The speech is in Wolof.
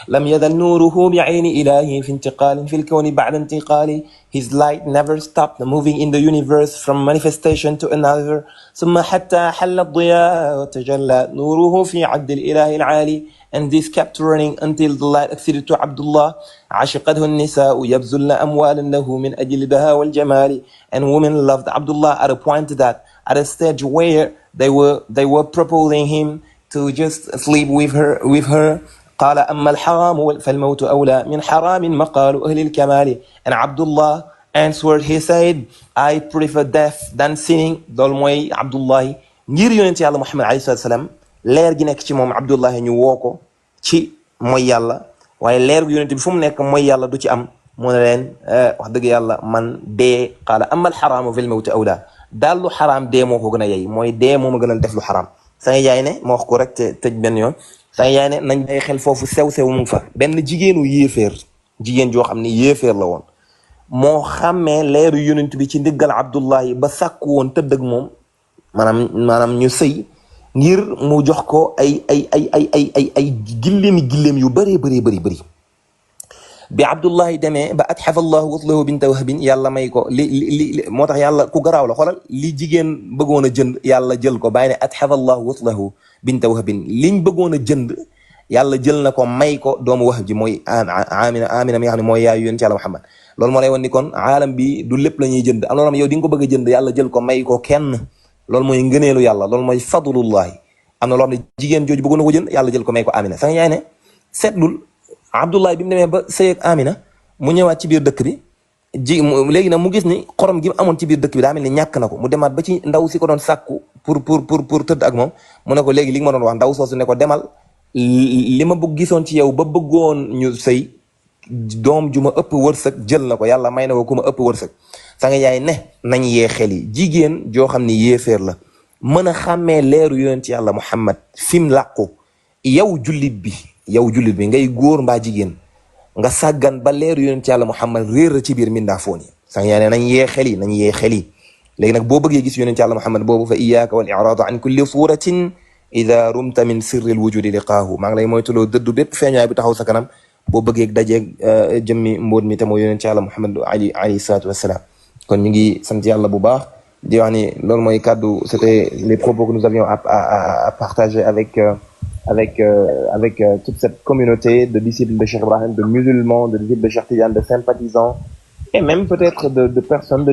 لم يزل نوره بعين إلهه في انتقال في الكون بعد انتقال. His light never stopped moving in the universe from manifestation to another. ثم حتى حل الضياء وتجلى نوره في عد الإله العالي. And this kept running until the light acceded to Abdullah. عشقته النساء يبذلن أموالا له من أجل البهاء والجمال. And women loved Abdullah at a point that at a stage where they were proposing him to just sleep with her. قال أما الحرام فالموت أولى من حرام مقال أهل الكمال. And Abdullah answered, he said, I prefer death than sinning. loolu mooy Abdullahi ngir yonent yàlla Muhammad alayhi salaatu wa salaam leer gi nekk ci moom Abdullahi ñu woo ko ci mooy yàlla waaye leer gu yonent bi fu mu nekk mooy yàlla du ci am mu ne leen wax dëgg yàlla man dee qaala amma alxaraamu fil mawti awlaa daal lu xaraam dee moo ko gën a yey mooy dee moo ma gënal def lu xaraam. Sanga Jaay ne ma wax ko rek te tëj benn yoon. Sanga Jaay ne nañ bàyyi xel foofu sew-sew mu ngi fa benn jigéenu yéeféer jigéen joo xam ne yéeféer la woon moo xàmmee leeru yonent bi ci ndiggal Abdullahi ba sàkku woon tëdd ak moom maanaam ñu sëy ngir mu jox ko ay gilleem yu bëree bëri bi Abdullahi demee ba atxafa allahu watlahu binta wahbin yàlla may ko li moo tax yàlla ku garaaw la xoolal li jigéen bëggoon a jënd yàlla jël ko bàyyi ne atxafa allahu watlahu binta wahbin liñ bëggoon a jënd yàlla jël na ko may ko doomu Wahb ji mooy Amina mi nga xam ne mooy yaayu yonent yàlla Muhammad. loolu moo lay wan ni kon aalam bi du lépp la ñuy jënd am na yow di nga ko bëgg a jënd yàlla jël ko may ko kenn loolu mooy ngëneelu yàlla loolu mooy fadlullahi. am na loo xam ne jigéen jooju bëggoon na ko jënd yàlla jël ko may ko Amina. Sanga Jaay ne seetlul Abdullahi bi mu demee ba sëy ak Amina mu ñëwaat ci biir dëkk bi léegi nag mu gis ni xorom gi mu amoon ci biir dëkk bi daa mel ni ñàkk na ko mu demaat ba ci ndaw si ko doon sàkku pour tëdd ak moom mu ne ko léegi li nga ma doon wax ndaw soosu ne ko demal li ma bëgg gisoon ci yow ba bëggoon ñu sëy doom ju ma ëpp wërsëg jël na ko yàlla may na ko ku ma ëpp wërsëg. Sanga Jaay ne nañ yee xel yi jigéen joo xam ni yéeféer la mën a xàmmee leeru yonent yàlla Muhammad fi mu làqu yow jullit bi ngay góor mbaa jigéen nga sàggan ba leeru yonent yàlla Muhammad réer ci biir mindaafoon yi. Sanga Jaay ne nañ yee xel yi léegi nag boo bëggee gis yonent yàlla Muhammad boobu fa iyyaka wal i'raada an kulli suratin ida rumta min sirri l wujudi liqaahu maa ngi lay moytuloo dëddu bépp feeñaay bu taxaw sa kanam boo bëggee dajeeg jëmmi mbóot mi te mooy yonent yàlla Muhammad alayhi salaatu wassalaam. kon ñu ngi sant yàlla bu baax di wax ni loolu mooy kàddu c'était les propos que nous avions à partager avec toute cette communauté de disciples de Cheikh Ibrahim, de musulmans, de disciples de Cheikh Tidiane, de sympathisants et même peut-être de personnes de